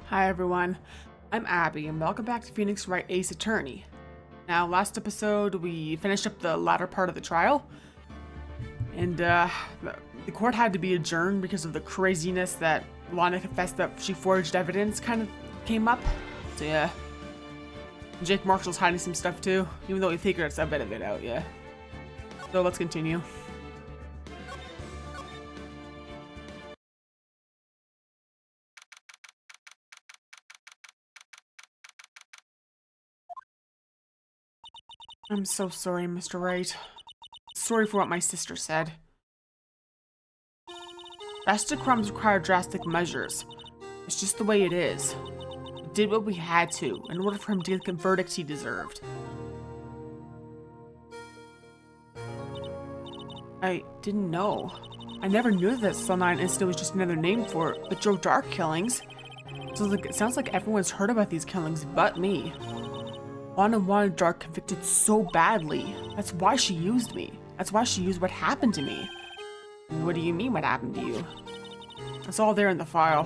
Hi everyone, I'm Abby and welcome back to Phoenix Wright Ace Attorney. Now, last episode we finished up the latter part of the trial, and the court had to be adjourned because of the craziness that Lana confessed that she forged evidence kind of came up. So yeah, Jake Marshall's hiding some stuff too, even though we figured a bit of it out, yeah. So let's continue. I'm so sorry, Mr. Wright. Sorry for what my sister said. Drastic crimes require drastic measures. It's just the way it is. We did what we had to in order for him to get the verdict he deserved. I didn't know. I never knew that the Sunline incident was just another name for the Joe Dark killings. So it sounds like everyone's heard about these killings but me. Lana wanted Dark convicted so badly. That's why she used me. That's why she used what happened to me. And what do you mean what happened to you? It's all there in the file.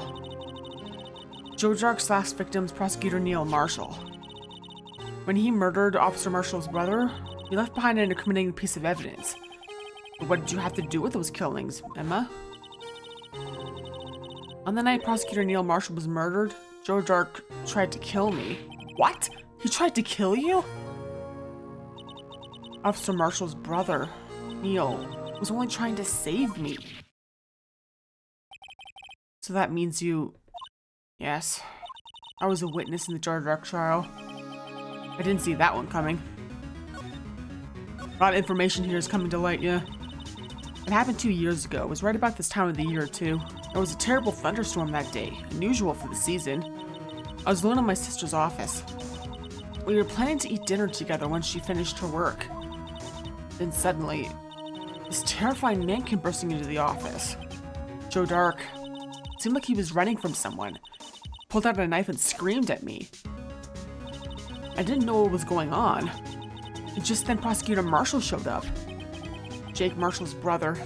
Joe Dark's last victim's prosecutor Neil Marshall. When he murdered Officer Marshall's brother, he left behind an incriminating piece of evidence. But what did you have to do with those killings, Emma? On the night Prosecutor Neil Marshall was murdered, Joe Dark tried to kill me. What? He tried to kill you? Officer Marshall's brother, Neil, was only trying to save me. So that means you... Yes. I was a witness in the Joe Dark trial. I didn't see that one coming. A lot of information here is coming to light, yeah. It happened 2 years ago. It was right about this time of the year, too. There was a terrible thunderstorm that day, unusual for the season. I was alone in my sister's office. We were planning to eat dinner together when she finished her work. Then suddenly, this terrifying man came bursting into the office. Joe Dark. It seemed like he was running from someone. Pulled out a knife and screamed at me. I didn't know what was going on. And just then Prosecutor Marshall showed up. Jake Marshall's brother.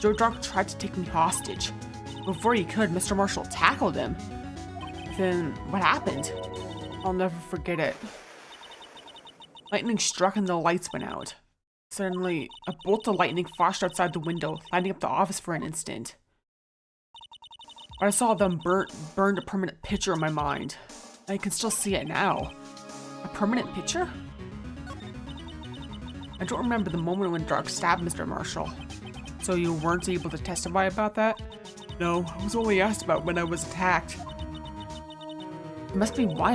Joe Dark tried to take me hostage. Before he could, Mr. Marshall tackled him. Then what happened? I'll never forget it. Lightning struck and the lights went out. Suddenly, a bolt of lightning flashed outside the window, lighting up the office for an instant. I saw them burned a permanent picture in my mind. I can still see it now. A permanent picture? I don't remember the moment when Dark stabbed Mr. Marshall. So you weren't able to testify about that? No, I was only asked about when I was attacked. It must be why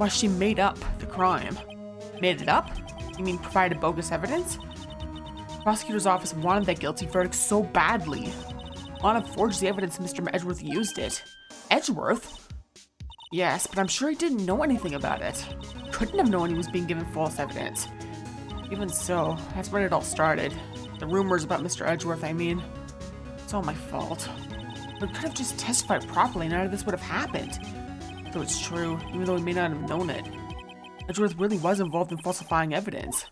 she made up the crime. Made it up? You mean provided bogus evidence? The prosecutor's office wanted that guilty verdict so badly. Lana forged the evidence Mr. Edgeworth used it. Edgeworth? Yes, but I'm sure he didn't know anything about it. Couldn't have known he was being given false evidence. Even so, that's when it all started. The rumors about Mr. Edgeworth, I mean. It's all my fault. But I could have just testified properly and none of this would have happened. So it's true, even though we may not have known it. Edgeworth really was involved in falsifying evidence.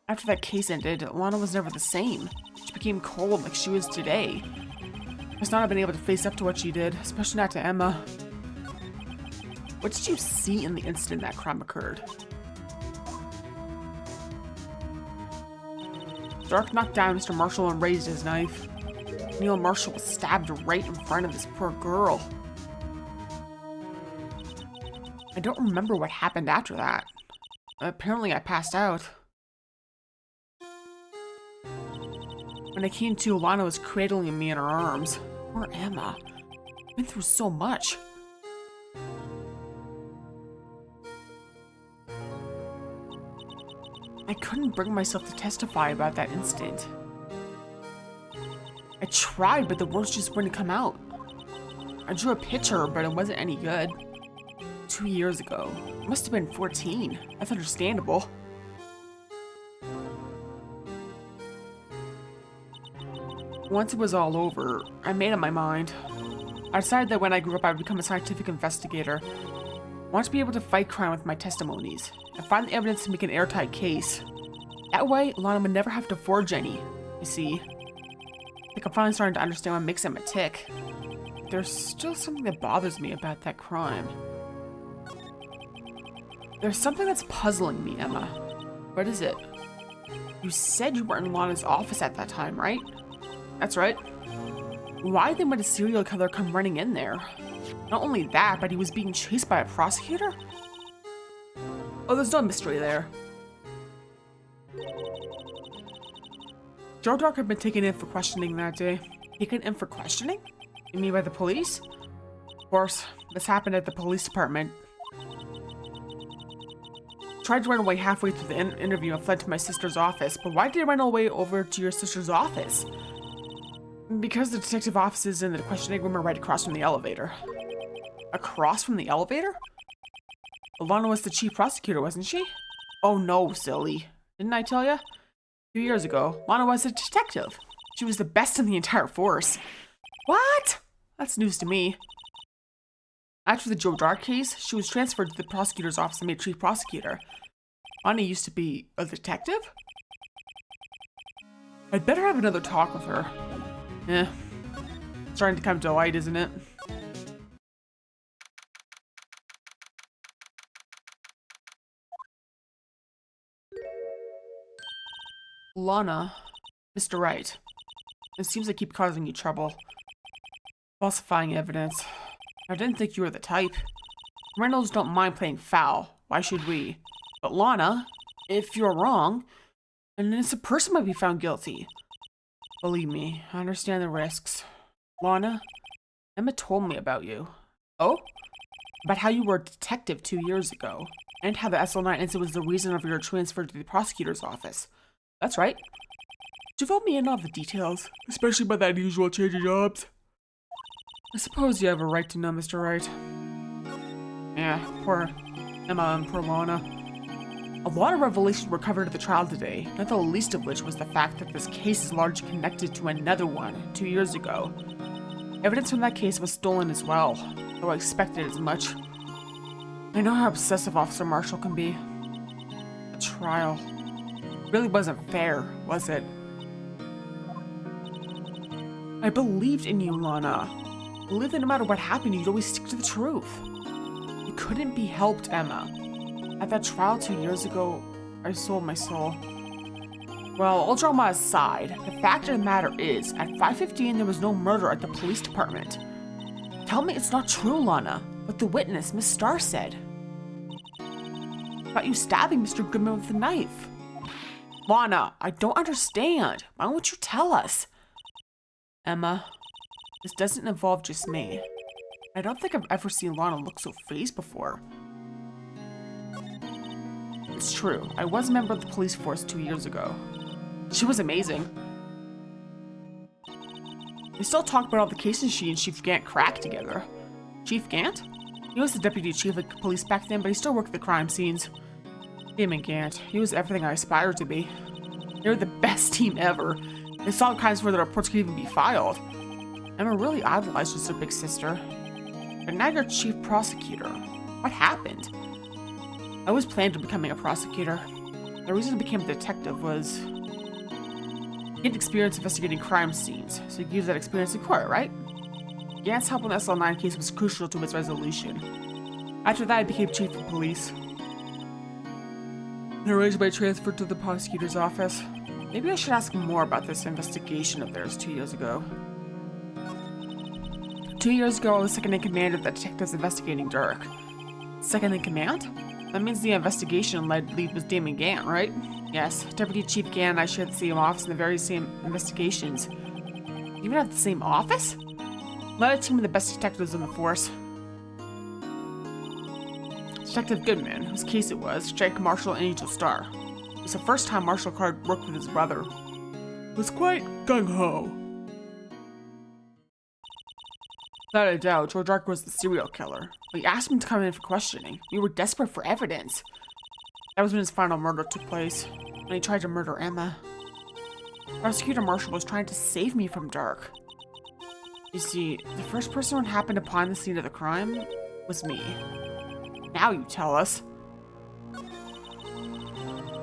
After that case ended, Lana was never the same. She became cold like she was today. I must not have been able to face up to what she did, especially not to Emma. What did you see in the instant that crime occurred? Dark knocked down Mr. Marshall and raised his knife. Neil Marshall was stabbed right in front of this poor girl. I don't remember what happened after that. Apparently I passed out. When I came to, Lana was cradling me in her arms. Poor Emma. I've been through so much. I couldn't bring myself to testify about that instant. I tried, but the words just wouldn't come out. I drew a picture, but it wasn't any good. 2 years ago. I must have been 14. That's understandable. Once it was all over, I made up my mind. I decided that when I grew up, I would become a scientific investigator. I want to be able to fight crime with my testimonies, and find the evidence to make an airtight case. That way, Lana would never have to forge any, you see. I think I'm finally starting to understand what makes him a tick. there's still something that bothers me about that crime. There's something that's puzzling me, Emma. What is it? You said you were in Lana's office at that time, right? That's right. Why then would a serial killer come running in there? Not only that, but he was being chased by a prosecutor? Oh, there's no mystery there. Joe Dark had been taken in for questioning that day. Taken in for questioning? You mean by the police? Of course, this happened at the police department. Tried to run away halfway through the interview and fled to my sister's office. But why did he run away over to your sister's office? Because the detective offices in the questioning room are right across from the elevator. Across from the elevator? Lana was the chief prosecutor, wasn't she? Oh no, silly. Didn't I tell you? 2 years ago, Lana was a detective. She was the best in the entire force. What? That's news to me. After the Joe Dark case, she was transferred to the prosecutor's office and made chief prosecutor. Lana used to be a detective? I'd better have another talk with her. It's starting to come to light, isn't it? Lana, Mr. Wright. It seems I keep causing you trouble. Falsifying evidence. I didn't think you were the type. Reynolds don't mind playing foul. Why should we? But Lana, if you're wrong, an innocent person might be found guilty. Believe me, I understand the risks. Lana, Emma told me about you. Oh? About how you were a detective 2 years ago, and how the SL9 incident was the reason of your transfer to the prosecutor's office. That's right. Could you fill me in on the details, especially about that unusual change of jobs? I suppose you have a right to know, Mr. Wright. Yeah, poor Emma and poor Lana. A lot of revelations were covered at the trial today, not the least of which was the fact that this case is largely connected to another one 2 years ago. Evidence from that case was stolen as well, though I expected as much. I know how obsessive Officer Marshall can be. A trial really wasn't fair, was it? I believed in you, Lana. I believed that no matter what happened, you'd always stick to the truth. You couldn't be helped, Emma. At that trial 2 years ago, I sold my soul. Well, all drama aside, the fact of the matter is, at 5:15 there was no murder at the police department. Tell me it's not true, Lana, what the witness, Miss Starr, said. About you stabbing Mr. Goodman with a knife. Lana, I don't understand. Why won't you tell us? Emma, this doesn't involve just me. I don't think I've ever seen Lana look so fazed before. It's true, I was a member of the police force 2 years ago. She was amazing. They still talk about all the cases she and Chief Gant cracked together. Chief Gant? He was the deputy chief of police back then, but he still worked the crime scenes. Damon Gant, he was everything I aspired to be. They were the best team ever. They saw kinds where the reports could even be filed. Emma really idolized her big sister. But now you're chief prosecutor. What happened? I always planned on becoming a prosecutor. The reason I became a detective was he had experience investigating crime scenes, so he could use that experience in court, right? Gant's help on the SL9 case was crucial to its resolution. After that, I became chief of police. And arranged my transfer to the prosecutor's office. Maybe I should ask more about this investigation of theirs 2 years ago. 2 years ago, I was second in command of the detectives investigating Dirk. Second in command? That means the investigation lead was Damon Gant, right? Yes, Deputy Chief Gant and I shared the same office in the very same investigations. You even have the same office? Led a team of the best detectives in the force. Detective Goodman, whose case it was, struck Marshall and Angel Starr. It was the first time Marshall Card worked with his brother. It was quite gung-ho. Without a doubt, George Dark was the serial killer. We asked him to come in for questioning. We were desperate for evidence. That was when his final murder took place, when he tried to murder Emma. Prosecutor Marshall was trying to save me from Dark. You see, the first person who happened upon the scene of the crime was me. Now you tell us.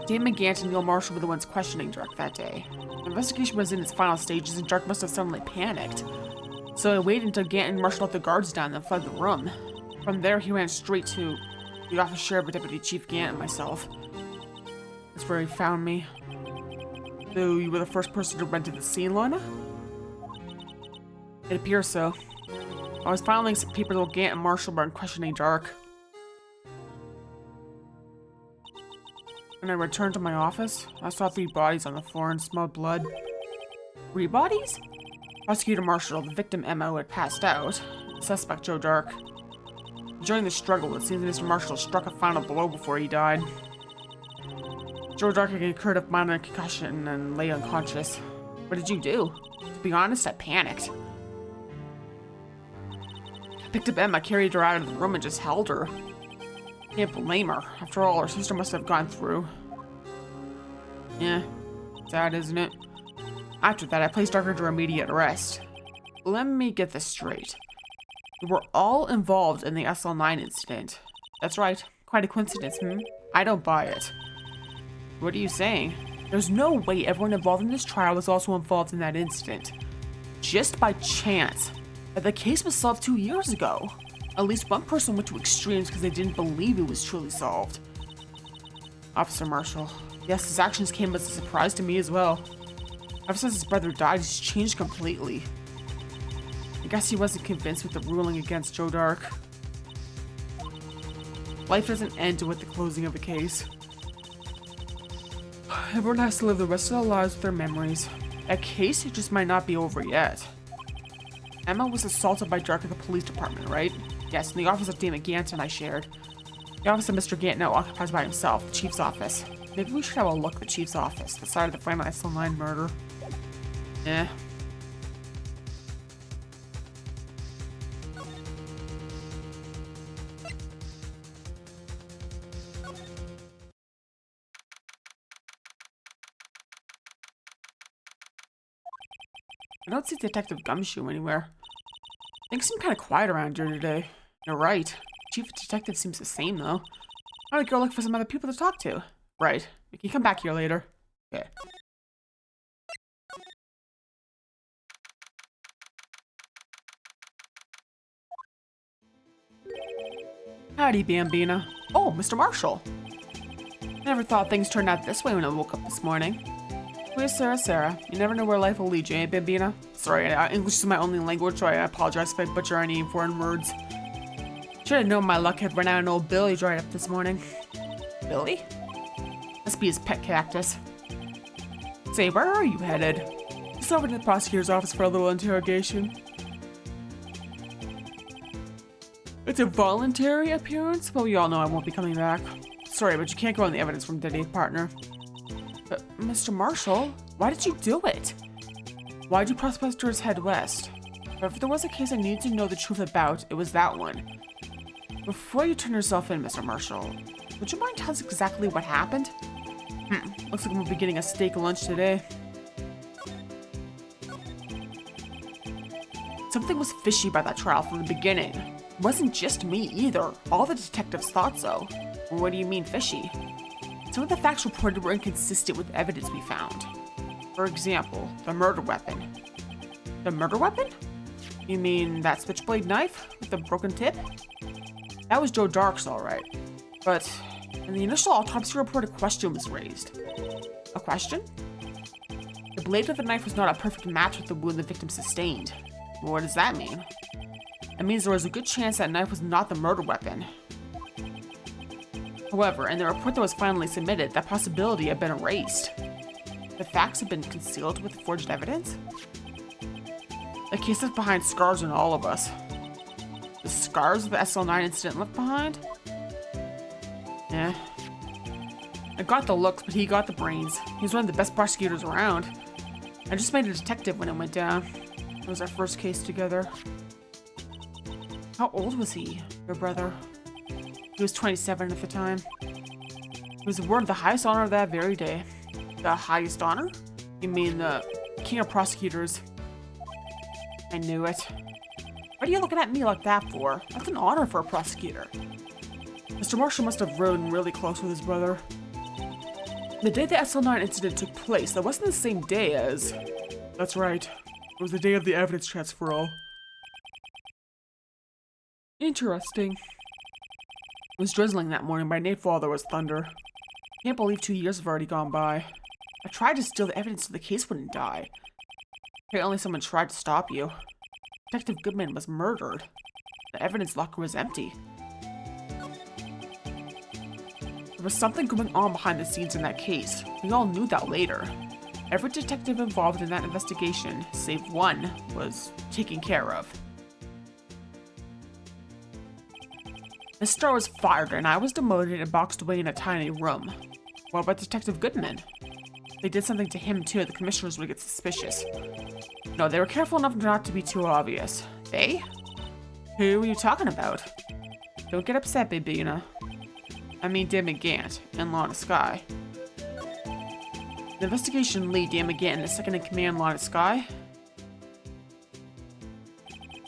Damon Gant and Neil Marshall were the ones questioning Dark that day. The investigation was in its final stages and Dark must have suddenly panicked. So I waited until Gant and Marshall let the guards down, then fled the room. From there, he ran straight to the office shared by Deputy Chief Gant and myself. That's where he found me. So you were the first person to run to the scene, Lana? It appears so. I was filing some papers while Gant and Marshall were in questioning dark. When I returned to my office, I saw 3 bodies on the floor and smelled blood. 3 bodies? Prosecutor Marshall, the victim Emma, who had passed out, and the suspect Joe Dark. During the struggle, it seems that Mr. Marshall struck a final blow before he died. Joe Dark had incurred a minor concussion and lay unconscious. What did you do? To be honest, I panicked. I picked up Emma, carried her out of the room, and just held her. Can't blame her. After all, her sister must have gone through. Yeah, sad, isn't it? After that, I placed Dark under immediate arrest. Let me get this straight. We were all involved in the SL9 incident. That's right. Quite a coincidence, I don't buy it. What are you saying? There's no way everyone involved in this trial was also involved in that incident. Just by chance. The case was solved 2 years ago. At least one person went to extremes because they didn't believe it was truly solved. Officer Marshall. Yes, his actions came as a surprise to me as well. Ever since his brother died, he's changed completely. I guess he wasn't convinced with the ruling against Joe Dark. Life doesn't end with the closing of a case. Everyone has to live the rest of their lives with their memories. That case just might not be over yet. Emma was assaulted by Dark at the police department, right? Yes, in the office of Damon Gant and I shared. The office of Mr. Gant now occupies by himself, the chief's office. Maybe we should have a look at the chief's office, the side of the final SL9 murder. Eh. I don't see Detective Gumshoe anywhere. Things seem kind of quiet around here today. You're right. Chief Detective seems the same, though. I'm gonna go look for some other people to talk to. Right. We can come back here later. Okay. Howdy, Bambina. Oh, Mr. Marshall. Never thought things turned out this way when I woke up this morning. Where's Sarah? You never know where life will lead you, eh, Bambina? Sorry, English is my only language, so I apologize if I butcher any foreign words. Should have known my luck had run out and old Billy dried up this morning. Billy? Must be his pet cactus. Say, where are you headed? Just over to the prosecutor's office for a little interrogation. It's a voluntary appearance, but we all know I won't be coming back. Sorry, but you can't go on the evidence from Daddy's partner. Mr. Marshall, why did you do it? Why'd you prosecutors head west? If there was a case I needed to know the truth about, it was that one. Before you turn yourself in, Mr. Marshall, would you mind telling us exactly what happened? Looks like we'll be getting a steak lunch today. Something was fishy about that trial from the beginning. It wasn't just me either. All the detectives thought so. What do you mean fishy? Some of the facts reported were inconsistent with evidence we found. For example, the murder weapon. The murder weapon? You mean that switchblade knife with the broken tip? That was Joe Dark's, alright. But in the initial autopsy report, a question was raised. A question? The blade of the knife was not a perfect match with the wound the victim sustained. What does that mean? It means there was a good chance that knife was not the murder weapon. However, in the report that was finally submitted, that possibility had been erased. The facts have been concealed with forged evidence? The case left behind scars on all of us. The scars of the SL9 incident left behind? Yeah. I got the looks, but he got the brains. He was one of the best prosecutors around. I just made a detective when it went down. It was our first case together. How old was he, your brother? He was 27 at the time. He was awarded the highest honor that very day. The highest honor? You mean the king of prosecutors? I knew it. What are you looking at me like that for? That's an honor for a prosecutor. Mr. Marshall must have grown really close with his brother. The day the SL9 incident took place, that wasn't the same day as... That's right. It was the day of the evidence transferal. Interesting. It was drizzling that morning. By nightfall, there was thunder. Can't believe 2 years have already gone by. I tried to steal the evidence so the case wouldn't die. Apparently someone tried to stop you. Detective Goodman was murdered. The evidence locker was empty. There was something going on behind the scenes in that case. We all knew that later. Every detective involved in that investigation, save one, was taken care of. Miss Starr was fired and I was demoted and boxed away in a tiny room. What about Detective Goodman? They did something to him too, the commissioners would get suspicious. No, they were careful enough not to be too obvious. They? Who are you talking about? Don't get upset, Babina. I mean Damon Gant and Lana Skye. The investigation lead, Damon Gant, and the second-in-command, Lana Skye.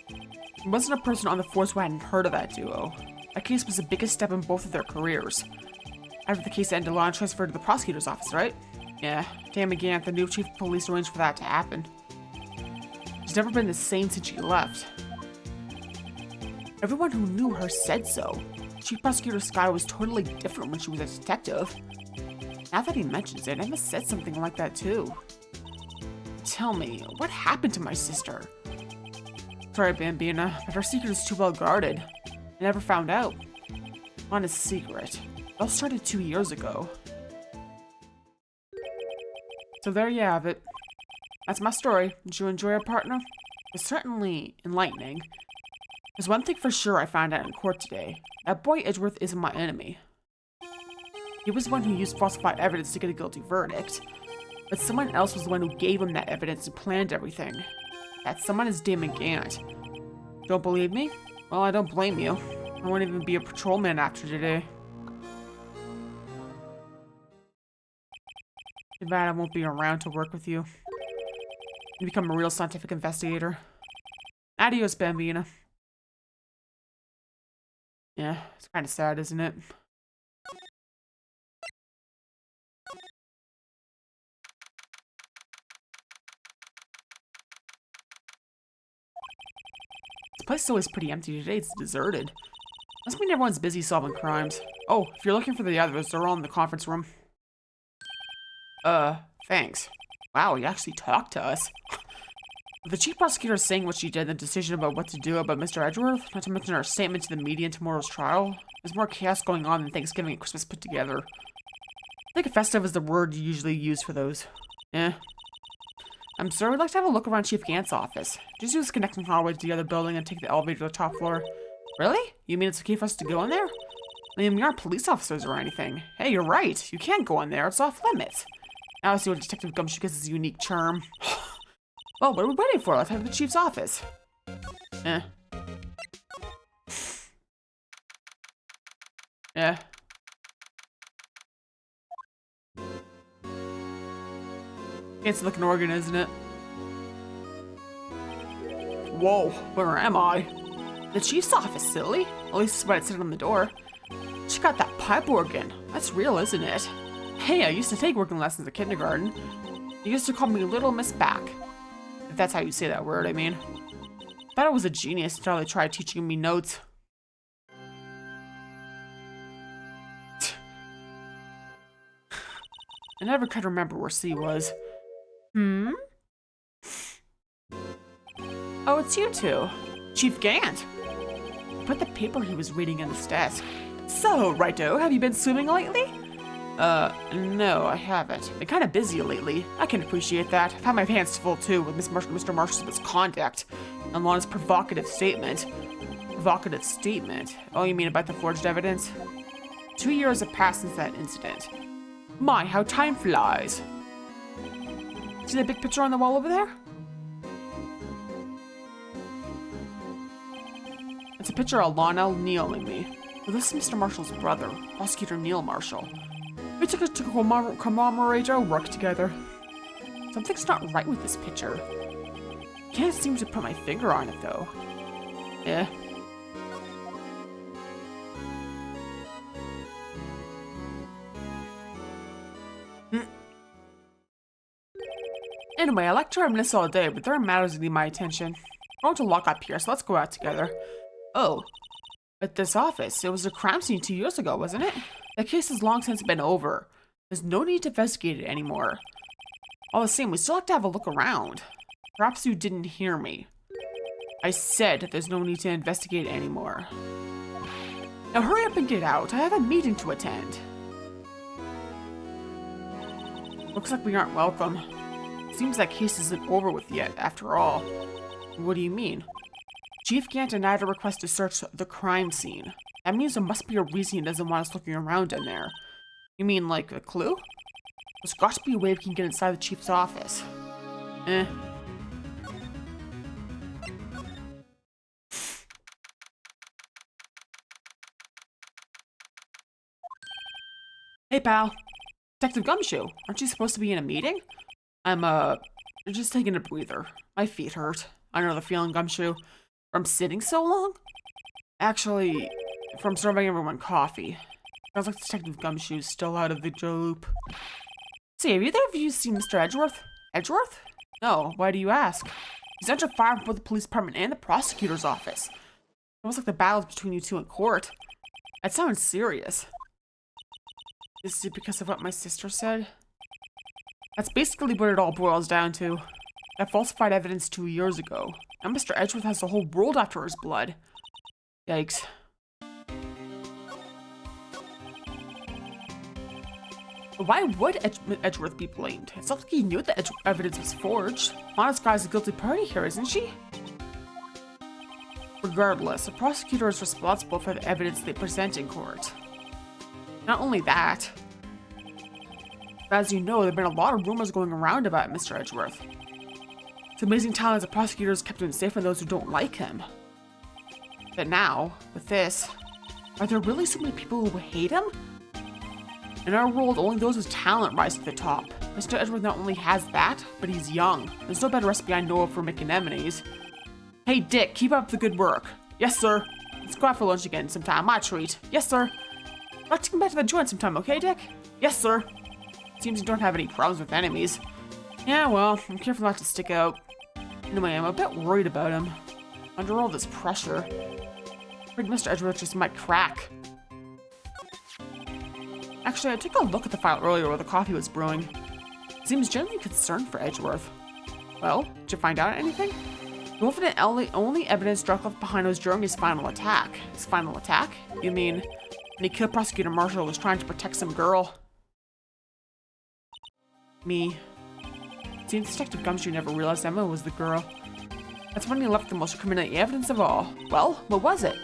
There wasn't a person on the force who hadn't heard of that duo. That case was the biggest step in both of their careers. After the case ended, Lana transferred to the prosecutor's office, right? Yeah, Damon Gant, the new chief of police, arranged for that to happen. She's never been the same since she left. Everyone who knew her said so. Chief Prosecutor Skye was totally different when she was a detective. Now that he mentions it, Emma said something like that too. Tell me, what happened to my sister? Sorry, Bambina, but her secret is too well guarded. I never found out. On a secret. It all started 2 years ago. So there you have it. That's my story. Did you enjoy it, partner? It's certainly enlightening. There's one thing for sure I found out in court today. That boy Edgeworth isn't my enemy. He was the one who used falsified evidence to get a guilty verdict. But someone else was the one who gave him that evidence and planned everything. That someone is Damon Gant. Don't believe me? Well, I don't blame you. I won't even be a patrolman after today. Too bad I won't be around to work with you. You become a real scientific investigator. Adios, Bambina. Yeah, it's kind of sad, isn't it? This place is always pretty empty. Today it's deserted. Must mean everyone's busy solving crimes. Oh, if you're looking for the others, they're all in the conference room. Thanks. Wow, you actually talked to us. The chief prosecutor is saying what she did and the decision about what to do about Mr. Edgeworth, not to mention our statement to the media in tomorrow's trial. There's more chaos going on than Thanksgiving and Christmas put together. I think festive is the word you usually use for those. Eh. I'm sorry, we'd like to have a look around Chief Gant's office. Just use the connecting hallway to the other building and take the elevator to the top floor. Really? You mean it's okay for us to go in there? I mean, we aren't police officers or anything. Hey, you're right. You can't go in there. It's off limits. Now I see what Detective Gumshoe gets his unique charm. Well, what are we waiting for? Let's head to the chief's office. Eh. Yeah. It's like an organ, isn't it? Whoa, where am I? The chief's office, silly. At least that's what it said on the door. She got that pipe organ. That's real, isn't it? Hey, I used to take working lessons at kindergarten. You used to call me Little Miss Back. If that's how you say that word, I mean. Thought I was a genius until they tried teaching me notes. I never could remember where C was. Oh, it's you two. Chief Gant. Put the paper he was reading in his desk. So, Righto, have you been swimming lately? No, I haven't. Been kind of busy lately. I can appreciate that. I've had my hands full too with Mr. Marshall's misconduct and Lana's provocative statement. Provocative statement? Oh, you mean about the forged evidence? 2 years have passed since that incident. My, how time flies. See that big picture on the wall over there? It's a picture of Lana, Neil, and me. Well, this is Mr. Marshall's brother, Prosecutor Neil Marshall. We took it to commemorate our work together. Something's not right with this picture. Can't seem to put my finger on it, though. Eh. Anyway, I like to reminisce all day, but there are matters that need my attention. I'm going to lock up here, so let's go out together. Oh, At this office, it was a crime scene 2 years ago, wasn't it? The case has long since been over. There's no need to investigate it anymore. All the same, we still have to have a look around. Perhaps you didn't hear me. I said there's no need to investigate anymore. Now hurry up and get out. I have a meeting to attend. Looks like we aren't welcome. Seems that case isn't over with yet, after all. What do you mean? Chief Gant denied a request to search the crime scene. That means there must be a reason he doesn't want us looking around in there. You mean like a clue? There's got to be a way we can get inside the chief's office. Hey pal. Detective Gumshoe, aren't you supposed to be in a meeting? I'm just taking a breather. My feet hurt. I know the feeling, Gumshoe. From sitting so long? Actually, from serving everyone coffee. Sounds like Detective Gumshoe's still out of the loop. Say, have either of you seen Mr. Edgeworth? Edgeworth? No, why do you ask? He's under fire from both the police department and the prosecutor's office. Almost like the battles between you two in court. That sounds serious. Is it because of what my sister said? That's basically what it all boils down to. I falsified evidence 2 years ago. Now Mr. Edgeworth has the whole world after his blood. Yikes. But why would Edgeworth be blamed? It's not like he knew that evidence was forged. Lana Skye is a guilty party here, isn't she? Regardless, the prosecutor is responsible for the evidence they present in court. Not only that, but as you know, there have been a lot of rumors going around about Mr. Edgeworth. It's amazing talent as a prosecutor has kept him safe from those who don't like him. But now, with this, are there really so many people who hate him? In our world, only those with talent rise to the top. Mr. Edgeworth not only has that, but he's young. There's no better recipe I know of for making enemies. Hey Dick, keep up the good work. Yes sir. Let's go out for lunch again sometime, my treat. Yes sir. I'd like to come back to the joint sometime, okay Dick? Yes sir. Seems you don't have any problems with enemies. Yeah, well, I'm careful not to stick out. Anyway, I'm a bit worried about him. Under all this pressure, I'm afraid Mr. Edgeworth just might crack. Actually, I took a look at the file earlier where the coffee was brewing. He seems genuinely concerned for Edgeworth. Well, did you find out anything? The wolf only evidence Drake left behind was during his final attack. His final attack? You mean when he killed Prosecutor Marshall was trying to protect some girl? Me. Seems Detective Gumshoe never realized Emma was the girl. That's when he left the most criminal evidence of all. Well, what was it?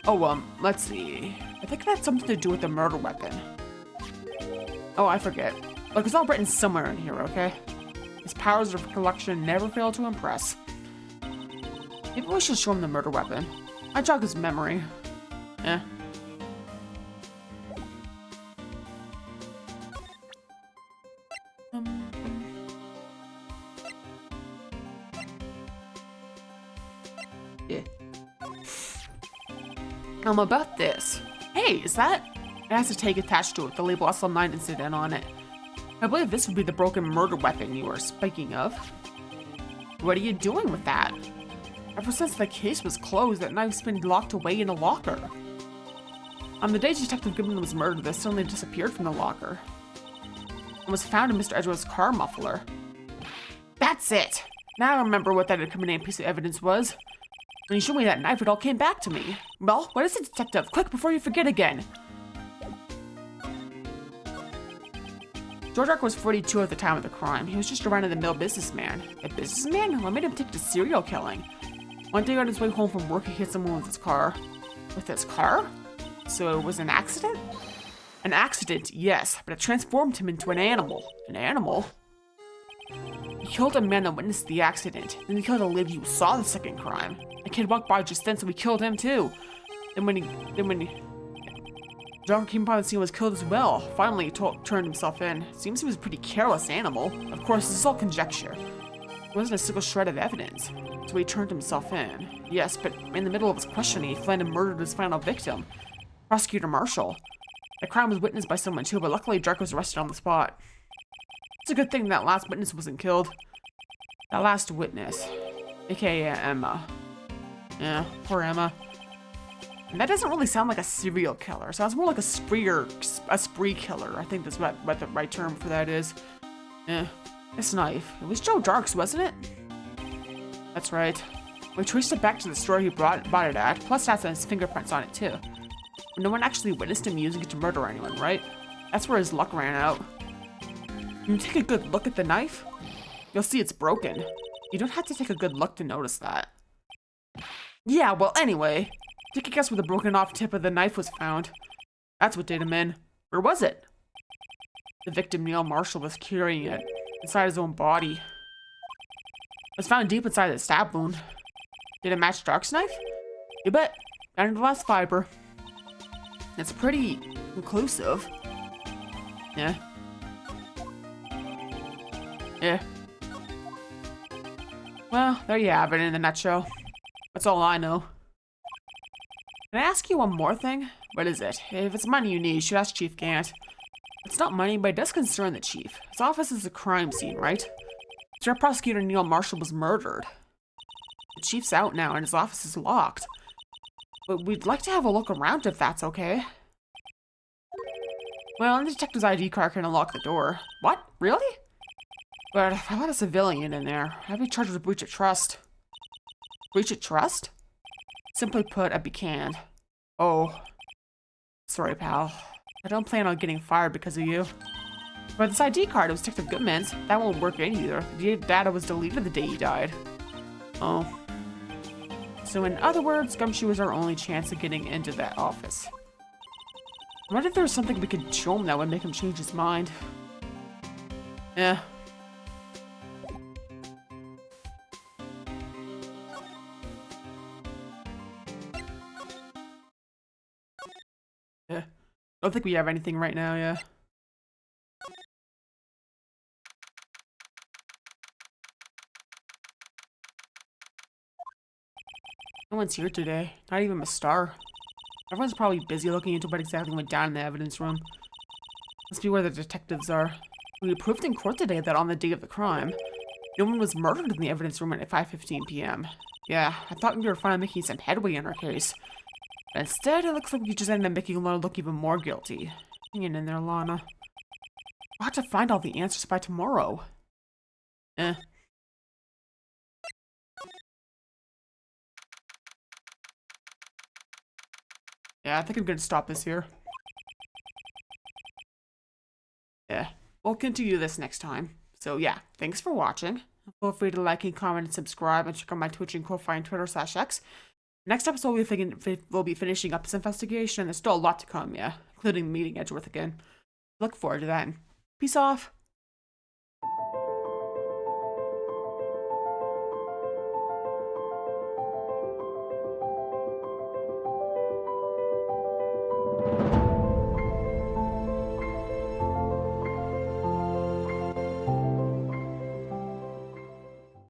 Oh, let's see. I think it had something to do with the murder weapon. Oh, I forget. Look, it's all written somewhere in here, okay? His powers of recollection never fail to impress. Maybe we should show him the murder weapon. I jog his memory. Eh. Yeah. About this. Hey, is that? It has a tag attached to it, the label SL9 incident on it. I believe this would be the broken murder weapon you were speaking of. What are you doing with that? Ever since the case was closed, that knife's been locked away in a locker. On the day Detective Goodman was murdered, this suddenly disappeared from the locker. It was found in Mr. Edgeworth's car muffler. That's it! Now I remember what that incriminating piece of evidence was. When you showed me that knife, it all came back to me. Well, what is it, Detective? Quick, before you forget again! George Ark was 42 at the time of the crime. He was just a run-of-the-mill businessman. A businessman? What made him take to serial killing? One day on his way home from work, he hit someone with his car. With his car? So it was an accident? An accident, yes, but it transformed him into an animal. An animal? He killed a man that witnessed the accident. Then he killed a lady who saw the second crime. A kid walked by just then, so he killed him too. Then when he John came upon the scene, was killed as well. Finally, he turned himself in. Seems he was a pretty careless animal. Of course, this is all conjecture. There wasn't a single shred of evidence. So he turned himself in. Yes, but in the middle of his questioning, he fled and murdered his final victim, Prosecutor Marshall. The crime was witnessed by someone too, but luckily Drake was arrested on the spot. It's a good thing that last witness wasn't killed. That last witness, aka Emma. Yeah, poor Emma. And that doesn't really sound like a serial killer. It sounds more like a spree killer. I think that's what the right term for that is. This knife. It was Joe Dark's, wasn't it? That's right. We traced it back to the store he bought it at. Plus, that's his fingerprints on it too. No one actually witnessed him using it to murder anyone, right? That's where his luck ran out. When you take a good look at the knife, you'll see it's broken. You don't have to take a good look to notice that. Yeah, well, anyway, take a guess where the broken off tip of the knife was found. That's what did him in. Where was it? The victim, Neil Marshall, was carrying it inside his own body. It was found deep inside the stab wound. Did it match Dark's knife? You bet. Down to the last fiber. It's pretty conclusive. Yeah. Yeah. Well, there you have it in a nutshell. That's all I know. Can I ask you one more thing? What is it? If it's money you need, you should ask Chief Gant. It's not money, but it does concern the chief. His office is a crime scene, right? Sir Prosecutor Neil Marshall was murdered. The chief's out now and his office is locked. But we'd like to have a look around if that's okay. Well, the detective's ID card can unlock the door. What? Really? But if I let a civilian in there, I'd be charged with breach of trust. Breach of trust? Simply put, I'd be canned. Oh. Sorry, pal. I don't plan on getting fired because of you. But this ID card, it was Detective Goodman's. That won't work either. The data was deleted the day he died. Oh. So in other words, Gumshoe was our only chance of getting into that office. I wonder if there was something we could show him that would make him change his mind. Yeah. Yeah. I don't think we have anything right now, yeah. No one's here today. Not even a star. Everyone's probably busy looking into what exactly went down in the evidence room. Must be where the detectives are. We proved in court today that on the day of the crime, no one was murdered in the evidence room at 5:15 p.m. Yeah, I thought we were finally making some headway in our case. But instead, it looks like we just ended up making Lana look even more guilty. Hang in there, Lana. We'll have to find all the answers by tomorrow. Yeah, I think I'm gonna stop this here. Yeah, we'll continue this next time. So yeah, thanks for watching. Feel free to like and comment and subscribe and check out my Twitch and Ko-Fi and Twitter/X. Next episode, we'll be finishing up this investigation, and there's still a lot to come, yeah, including meeting Edgeworth again. Look forward to that. Peace off.